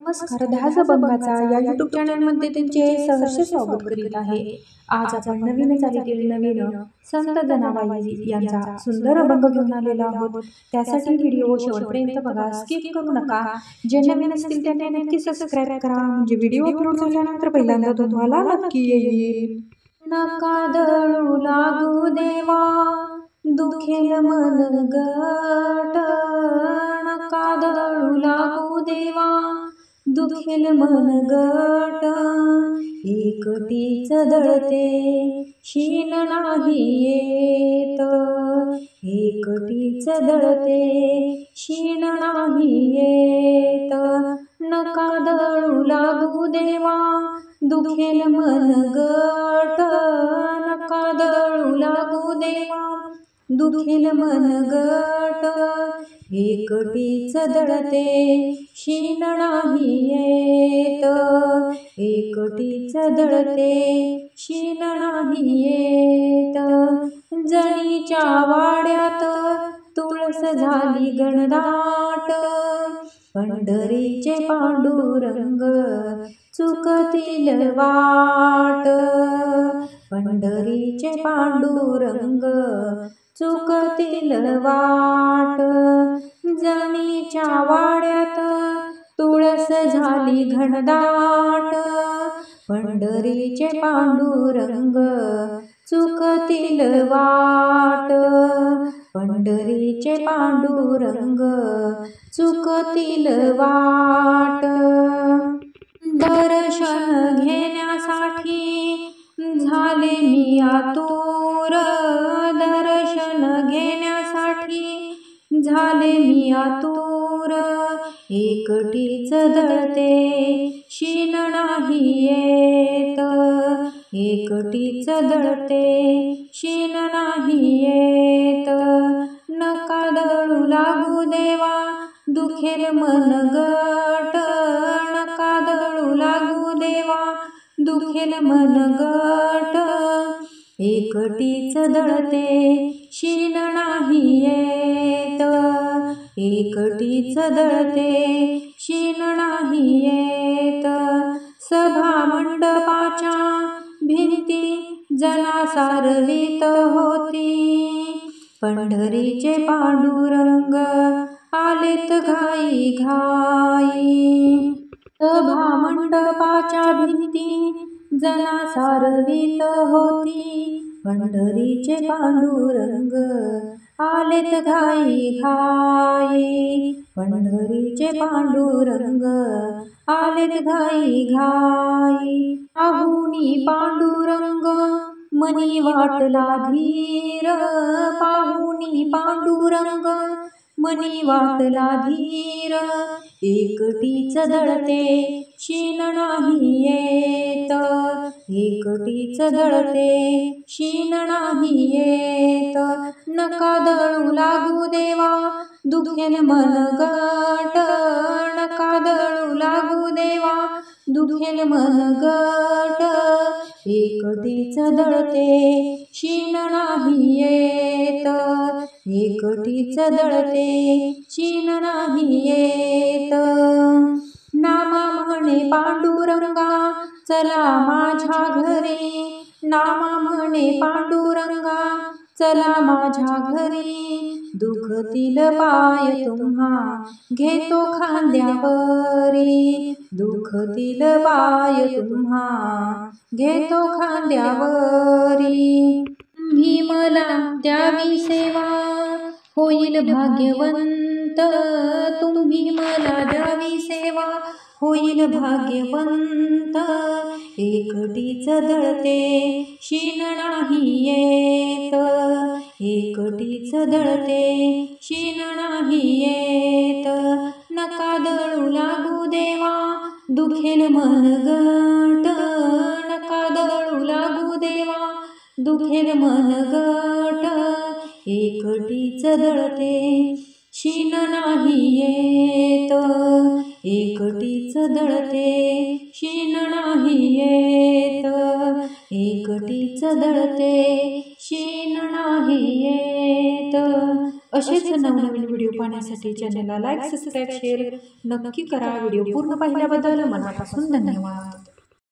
नमस्कार, ध्यास अभंगाचा या यूट्यूब चॅनलमध्ये तुमचे सहर्ष स्वागत करीत आहे। आज आपण नवीन चालीतील नवीन संत जनाबाई यांचा सुंदर अभंग घेऊन आलेलो आहोत। त्यासाठी व्हिडिओ शेवटपर्यंत बघा, स्किप करू नका। जे नवीन असतील त्यांनी नक्की सबस्क्राइब करा, म्हणजे व्हिडिओ अपलोड झाल्यानंतर पहिल्यांदा तुम्हाला नक्की येईल। नका दळू लागू देवा, दुखेल मन गट, नका दळू लागू देवा, दुखेल मन गट, एकटीच दळते शीन नाही येत, एकटीच दळते शीन नाही येत, नका दळू लागू देवा, दुखेल मन गट, नका दळू लागू देवा, दुखेल मन गट, एकटीच दळते शीन नाही येत, एकटीच दळते शीन नाही येत, जणीच्या वाड्यात तुळस झाली घनदाट, पंढरीचे पांडुरंग चुकतील वाट, पंढरीचे पांडुरंग चुकतील वाट, जणीच्या वाड्यात तुळस झाली घनदाट, पंढरीचे पांडुरंग चुकतील वाट, पंढरीचे पांडुरंग चुकतील वाट, दर्शन घेण्यासाठी झाले मी आतुर, दर्शन घेण्यासाठी झाले मी आतुर, एकटीच दळते शीन नाही येत, एकटीच दळते शीन नाही येत, नका दळू लागू देवा, दुखेल मन गट, नका दळू लागू देवा, दुखेल मन गट, एकटीच दळते शीन नाही येत, एकटीच दळते शीन नाही येत, सभा मंडपाच्या भिंती जना सारवीत होती, पंढरीचे पांडुरंग आलेत घाई घाई, सभा मंडपाच्या भिंती जना सारवीत होती, पंढरीचे पांडुरंग आलेत घाई घाई, पंढरीचे पांडुरंग आलेत घाई घाई, पाहुनी पांडुरंग मनी वाटला धीर, पाहुनी पांडुरंग मनी वाटला धीर, एकटीच दळते शीन नाही येत, एकटीच दळते शीन नाही येत, नका दळू लागू देवा, दुखेल मन गट, नका दळू लागू देवा, दुखेल मन गट, एकटीच दळते शीन नाही येत, एकटीच दळते शीन नाही येत, नामा म्हणे पांडुरंगा चला माझ्या घरी, नामा म्हणे पांडुरंगा चला माझ्या घरी, दुखतील पाय तुम्हा घेतो खांद्यावरी, दुखतील पाय तुम्हा घेतो खांद्यावरी, तुम्ही मला द्यावी सेवा होईल भाग्यवंत, तुम्ही मला द्यावी सेवा होईल भाग्यवंत, एकटीच दळते शीन नाही येत, एकटीच दळते शीन नाही येत, नका दळू लागू देवा, दुखेल मन गट, नका दळू लागू देवा, दुखेल मन गट, एकटीच दळते शीन नाही येत, एकटीच दळते शीन नाही येत, एकटीच दळते शीन नाही येत, असेच नवनवीन व्हिडिओ पाहण्यासाठी चॅनलला लाईक, सबस्क्राईब, शेअर नक्की करा. व्हिडिओ पूर्ण पाहिल्याबद्दल मनापासून धन्यवाद.